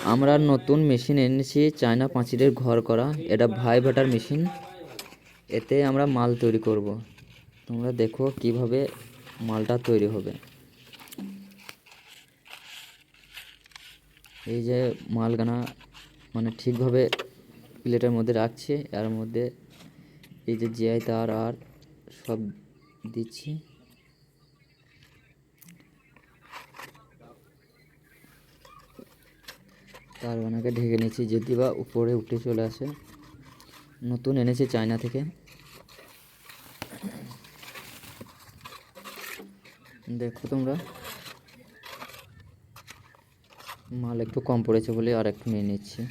আমরা নতুন মেশিন এনেছি, চায়না পাঁচিলের ঘর করা। এটা ভাইব্রেটর মেশিন। এতে আমরা মাল তৈরি করব। তোমরা দেখো কিভাবে মালটা তৈরি হবে। এই যে মালগানা মানে ঠিকভাবে প্লেটের মধ্যে রাখছি, এর মধ্যে এই যে জিআই তার আর সব দিচ্ছি। তারবানাকে ঢেকে নিচ্ছি, যদি বা উপরে উঠে চলে আসে। নতুন এনেছি চায়না থেকে। দেখো তোমরা, মাল একটু কম পড়েছে বলে আর একটু নিয়ে নিচ্ছি।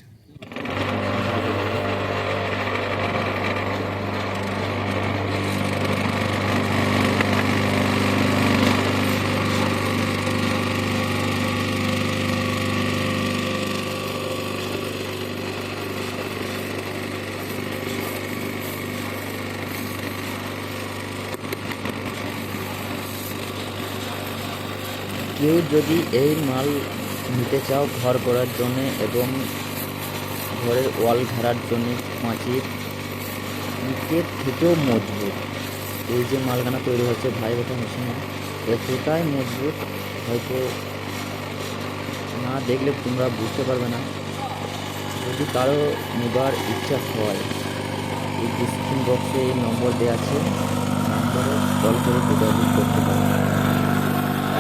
কেউ যদি এই মাল নিতে চাও ঘর করার জন্যে এবং ঘরের ওয়াল ঘেরার জন্যে, পাঁচিল ইটের থেকেও মজবুত এই যে মালগানা তৈরি হচ্ছে ভাইব্রেটর মেশিনে, এতটাই মজবুত হয়তো না দেখলে তোমরা বুঝতে পারবে না। যদি কারো নেবার ইচ্ছা হয়, এই ডিসক্রিপশন বক্সে এই নম্বর দেওয়া আছে, নম্বরে কল করে যোগাযোগ করতে পারো।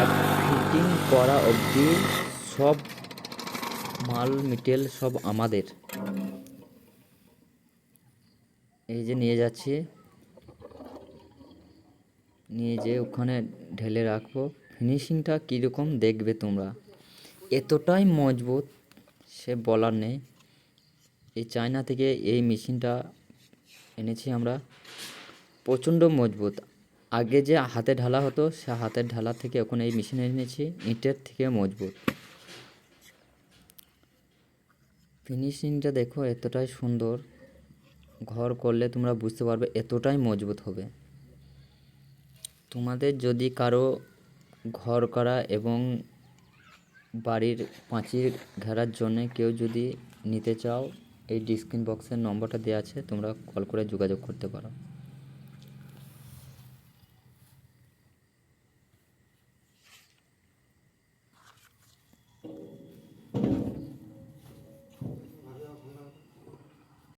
এক ফিটিং করা অবধি সব মাল মেটেরিয়াল সব আমাদের। এই যে নিয়ে যাচ্ছি, নিয়ে যেয়ে ওখানে ঢেলে রাখবো। ফিনিশিংটা কীরকম দেখবে তোমরা, এতটাই মজবুত সে বলার নেই। এই চায়না থেকে এই মেশিনটা এনেছি আমরা, প্রচণ্ড মজবুত। আগে যে হাতে ঢালা হতো, সে হাতের ঢালা থেকে এখন এই মেশিন এনেছি, ইটের থেকে মজবুত। ফিনিশিংটা দেখো, এতটাই সুন্দর। ঘর করলে তোমরা বুঝতে পারবে এতটাই মজবুত হবে। তোমাদের যদি কারো ঘর করা এবং বাড়ির পাঁচিল ঘেরার জন্যে কেউ যদি নিতে চাও, এই ডিসক্রিপশন বক্সের নম্বরটা দেওয়া আছে, তোমরা কল করে যোগাযোগ করতে পারো।